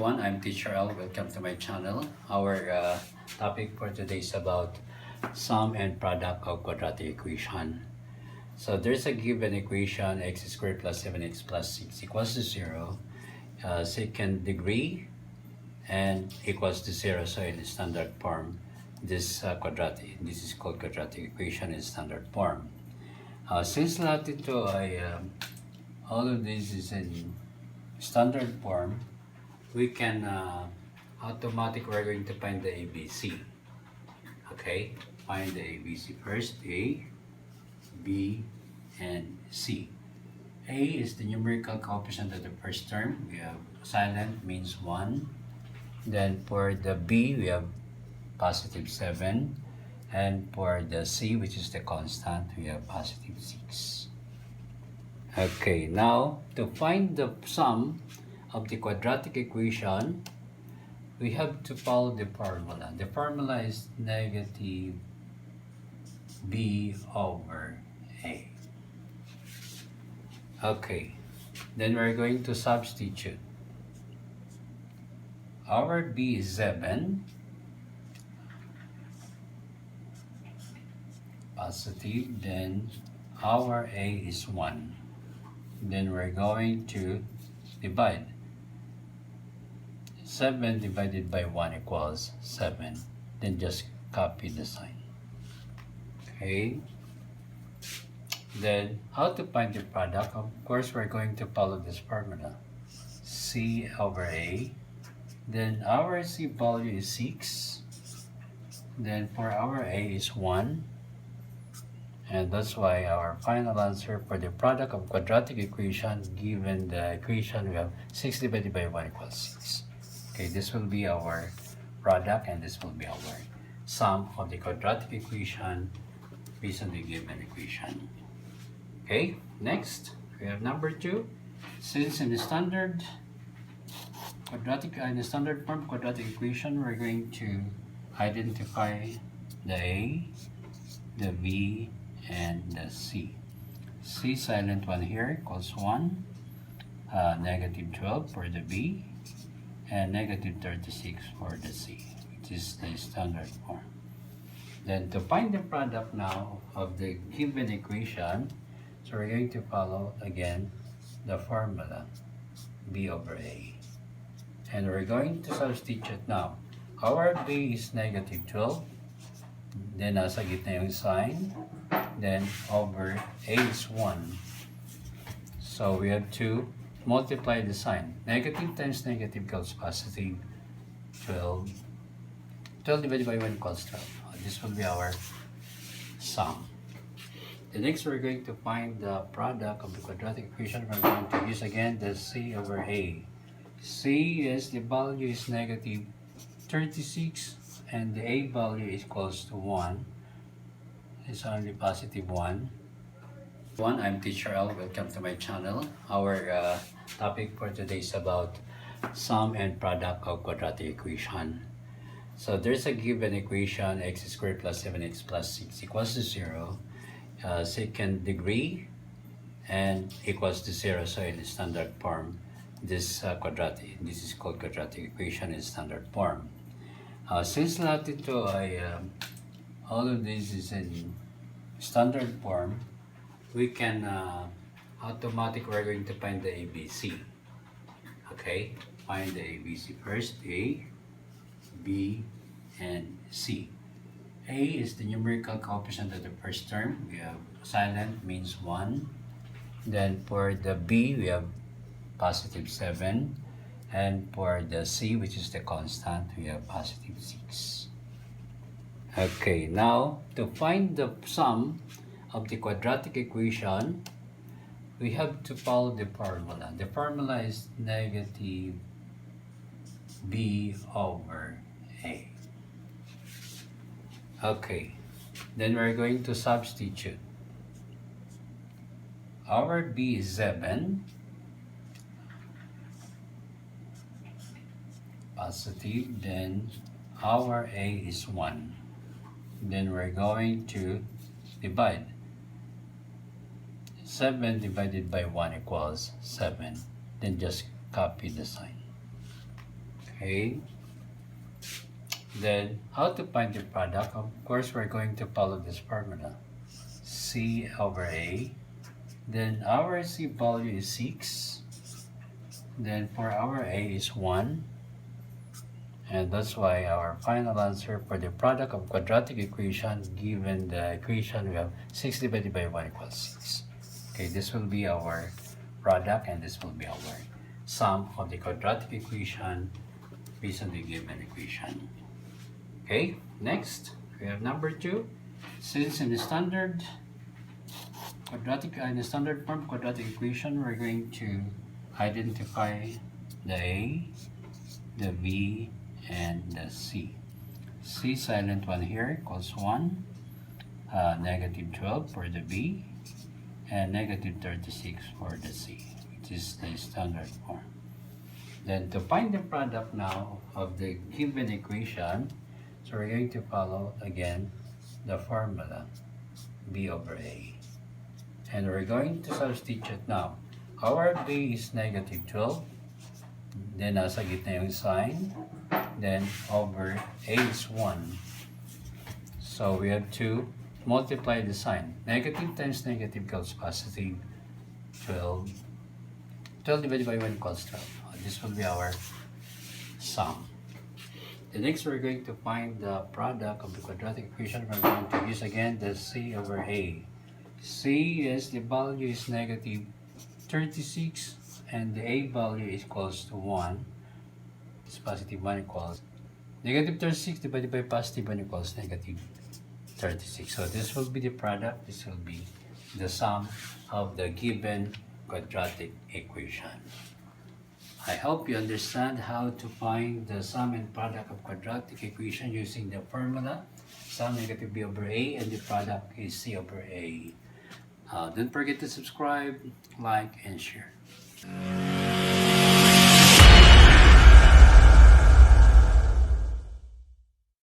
everyone, I'm Teacher Al. Welcome to my channel. Our topic for today is about sum and product of quadratic equation. So there's a given equation x squared plus 7x plus 6 equals to 0, second degree, and equals to 0. So in standard form, this is called quadratic equation in standard form. Since lahat ito ay all of this is in standard form, we can we're going to find the ABC. Okay, find the ABC first. A, B, and C. A is the numerical coefficient of the first term. We have silent means 1. Then for the B, we have positive 7. And for the C, which is the constant, we have positive 6. Okay, now to find the sum of the quadratic equation, we have to follow the formula. The formula is negative b over a. Okay, then we're going to substitute. Our b is 7, positive, then our a is 1. Then we're going to divide. 7 divided by 1 equals 7. Then just copy the sign. Okay. Then how to find the product? Of course, we're going to follow this formula. C over A. Then our C value is 6. Then for our A is 1. And that's why our final answer for the product of quadratic equation, given the equation, we have 6 divided by 1 equals 6. Okay, this will be our product and this will be our sum of the quadratic equation based on the given equation. Okay, next we have number 2. Since in the standard form quadratic equation, we're going to identify the A, the B, and the C. C silent one here equals 1, negative 12 for the B, and negative 36 for the C, which is the standard form. Then to find the product now of the given equation, so we're going to follow again the formula B over A. And we're going to substitute now. Our B is negative 12, then nasa gitna yung sign, then over A is 1. So we have to multiply the sign. Negative times negative equals positive 12. 12 divided by 1 equals 12. This will be our sum. The next, we're going to find the product of the quadratic equation. We're going to use again the C over A. C is the value is negative 36 and the A value is equals to 1. It's only positive 1. I'm Teacher Al. Welcome to my channel. Our topic for today is about sum and product of quadratic equation. So there's a given equation x squared plus 7x plus 6 equals to 0, second degree, and equals to 0. So in standard form, this is called quadratic equation in standard form. Since lahat ito ay all of this is in standard form, we can we're going to find the ABC. Okay, find the ABC first. A, B, and C. A is the numerical coefficient of the first term. We have silent means 1. Then for the B, we have positive 7. And for the C, which is the constant, we have positive 6. Okay, now to find the sum of the quadratic equation, we have to follow the formula. The formula is negative b over a. Okay, then we're going to substitute. Our b is 7, positive, then our a is 1. Then we're going to divide. 7 divided by 1 equals 7. Then just copy the sign. Okay. Then how to find the product? Of course, we're going to follow this formula. C over A. Then our C value is 6. Then for our A is 1. And that's why our final answer for the product of quadratic equation, given the equation, we have 6 divided by 1 equals 6. Okay, this will be our product and this will be our sum of the quadratic equation based on the given equation. Okay, next we have number 2. Since in the standard form quadratic equation, we're going to identify the A, the B, and the C. C silent one here equals 1, negative 12 for the B, and negative 36 for the C, which is the standard form. Then to find the product now of the given equation, so we're going to follow again the formula B over A. And we're going to substitute now. Our B is negative 12. Then nasa gitna yung sign. Then over A is 1. So we have to multiply the sign. Negative times negative equals positive 12. 12 divided by 1 equals 12. This will be our sum. The next, we're going to find the product of the quadratic equation. We're going to use again the C over A. C is the value is negative 36 and the A value is equals to 1. It's positive 1 equals negative 36 divided by positive 1 equals negative 36. So this will be the product. This will be the sum of the given quadratic equation. I hope you understand how to find the sum and product of quadratic equation using the formula sum negative B over A and the product is C over A. Don't forget to subscribe, like, and share.